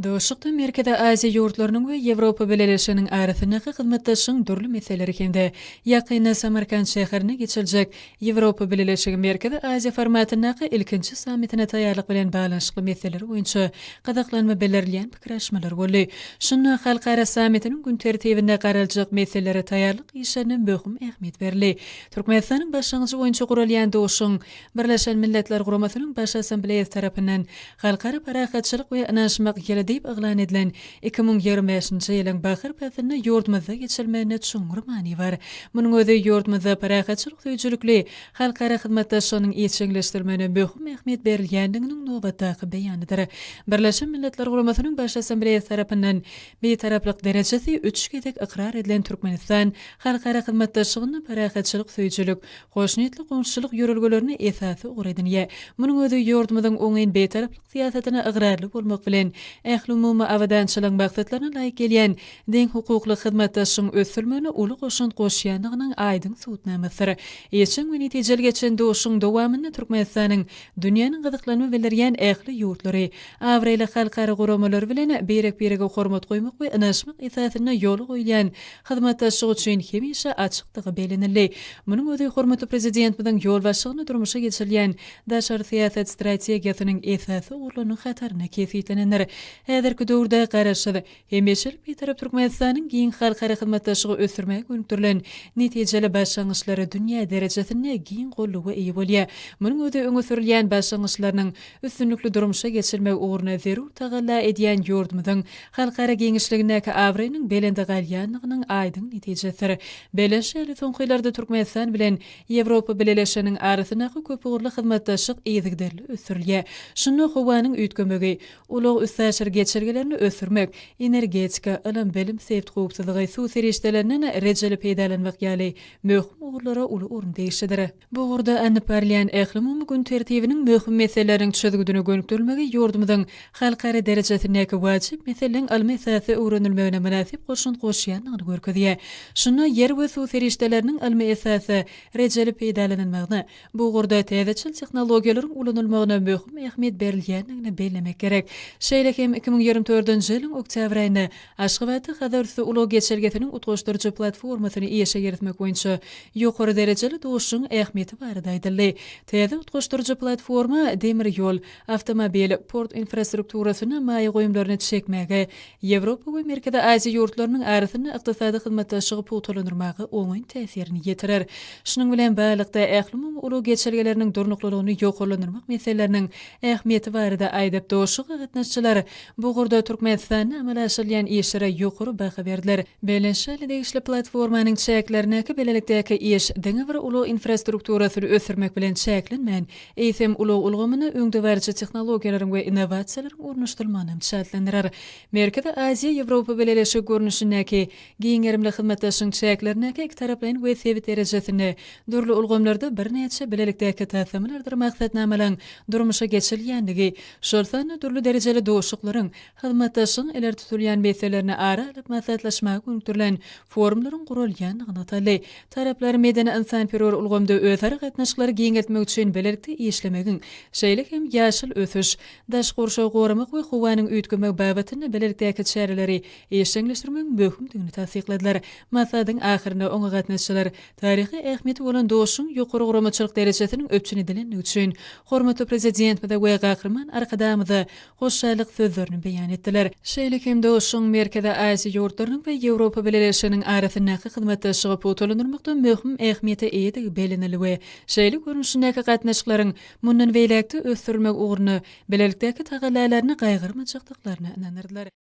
Doğuşukta Merkezi Aziya yurtlarının ve Avrupa Birleşiginin arasındaki hizmetdaşlığın türlü meseleleri kende. Yakında Samarkand şehirine geçilecek Avrupa Birleşigi Merkezi Aziya formatındaki ilkinci sammitine tayarlık bilen bağlanışıklı meseleleri boyunca qadaqlanma belirleyen pikirleşmeler boldy. Şunu halkara sammitinin gün tertibinde qaralacak meselelere tayarlık işlerine möhüm ähmiýet berildi. Türkmenistanyň başlangyjy boyunca gurulýan Doğuşun Birleşen Milletler Guramasının Baş Assambleyasy tarapyndan halkara parahatçylyk we anaşmak deyip ıglan edilen 2025-nji ýylyň bahar pasyna ýurdumyzda geçirilmegine çuňur many bar. Munyň özi ýurdumyzda parahatçylyk tüýjülükli halkara hyzmatdaşlygynyň ýetişleşdirilmegine möhüm ähmiýet berilýändiginiň nobatdaky beýanydyr. Birleşen Milletler Guramasynyň Baş Assambleyasy tarapyndan beýtaraplyk derejesi 3 gedek ikrar edilen Türkmenistan halkara hyzmatdaşlygyny parahatçylyk tüýjülük, hoşnýetli gomşulyk ýörelgelerini esasy ugrydynýa. Munyň özi ýurdumyzyň oňyn beýtaraplyk siýasatyna ıgrarly bolmak bilen ähli umumy awadançylyk maksatlaryna laýyk gelýän deň hukukly hyzmatdaşlygyň ösürmegine uly goşun goşýanlygynyň aýdyň suwutnamasyr. Eşin we netijeli geçen Doğuşyň dowamyny Türkmenistanyň dünýäniň gyzyklanma bildirýän ähli ýurtlary awrayly halkara guramalary bilen berek-berege hormat goýmak we anaşmak esasyna ýol goýulýan hyzmatdaşlyk üçin hemişe açykdygy belenildi. Munyň özi hormatly prezidentimiň ýol başlygyny durmuşa geçirilýän daşary siýasat strategiýasynyň esasy urlunyň hataryna kesitlenenler. Häzirki döwürde garaşy hemişe bir tarap Türkmenistanyň giň halkara hyzmatdaşlygy ösürmäge gönüktirilen netijeli başlangyçlary dünýä derejesinde giň gollugy eýe bolýar. Munyň özi öňe sürilýän başlangyçlarynyň üstünlükli durmuşa geçirilmegi ugruna zerur tagalla edýän ýurdumyzyň halkara geňişligindäki awraýynyň belende galýanlygynyň aýdyň netijesidir. Belenşäli soňkylarda Türkmenistan bilen Ýewropa Birleşiginiň arasyndaky köp ugrly hyzmatdaşlyk ýyzygderli ösürilýär. Şunu howanyň üýtgemegi, ulug üstäşir geçirgelerini ösürmek, energetika, ilim, bilim, sevt howpsuzlygy, suw serişdelerinden rejeli peýdalanmak ýaly möhüm ugrlara uly urun değişidir. Bu urda anyp berilýän ähli umumy gün tertibiniň möhüm meseleleriň çözgüdüne gönükdirilmegi ýurdumyzyň halkara derejesindäki wajyp meseleleň almy esasy öwrenilmegine münasip goşun goşýanlygyny görkezýär. Şunu ýer we suw serişdeleriniň almy esasy rejeli peýdalanmagyna, bu urda täzeçil tehnologiýalaryň ulanylmagyna möhüm ähmiýet berilýändigini bellemek gerek. Şeýlekem 2024-nji ýylyň oktyabr aýynda Aşgabaty Hadarsu uly geçirgesiniň utgaşdyrjy platformasyny işe ýeritmek boýunça ýokary derejeli Doğuşyň ähmiýeti barada aýdyldy. Täze utgaşdyrjy platforma demir ýol, awtomobil, port infrastrukturasyny maýy goýumlaryny çekmege, Ýewropa we Merkezi Aziya ýurtlarynyň arasynda ykdysady hyzmatdaşlygy putulandyrmagy oňy täsirini ýetirer. Şunyň bilen baglanykda ähli umumy uly geçirgeleriniň durnuklygyny ýokarlandyrmak meseleläriniň ähmiýeti barada aýdyp Doğuşyga gatnaşçylar bu gurda Türkmenistanyň amala aşyrýan işlere ýokary baha berdiler. Belenşäli degişli platformanyň çäklerindäki belelikdäki iş deňe bir uly infrastrukturasyny ösürmek bilen çäklenmän, eýsem uly ulgamyny öňde barjy tehnologiýalaryň we innovasiýalaryň urnuşdyrylmagyny çäklendirer. Merkezi Aziya Ýewropa Birleşigi görnüşindäki giňerimli hyzmatdaşlygyň çäklerindäki iki taraplaryň we sebit derejesinde durly ulgamlarda bir näçe belelikdäki täsirlerdir maksatnamalyň durmuşa geçirilýändigi, şolsany durly derejeli Doğuşyklaryň hyzmatdaşlygyň eler tutulýan meselelerini ara alyp maslahatlaşmagy gönüktirilen forumlaryň gurulýanlygyny ataly. Taraplar medeni insan perwer ulgamda özara gatnaşyklary giňeltmek üçin belelikde işlemegiň, şeýle hem ýaşyl ösüş, daş gorşaw goramak we howanyň üýtgemek babatyny belelikdäki çäreleri eşleşdirmek möhümdigini tasdiqladiler. Maslahatyň ahyrynda oňa gatnaşçylar taryhy ähmiýeti bolan Doğuşyň ýokary guramaçylyk derejesiniň öpçün edilenligi üçin hormatly prezident we gahrman arkadamyza hoşçalyk sözlerini beýan etdiler. Şeýle hem Doğuşyň Merkezi Aziya ýurtlarynyň we Ýewropa Birleşiginiň arasyndaky hyzmatdaşlygy putulandyrmakda möhüm ähmiýete eýdigi belenildi we şeýle görnüşindäki gatnaşyklaryň mundan beýlekde ösürilmek ugruna belelikdäki tagallalaryny gaýgyrmajykdyklaryna inanyrdylar.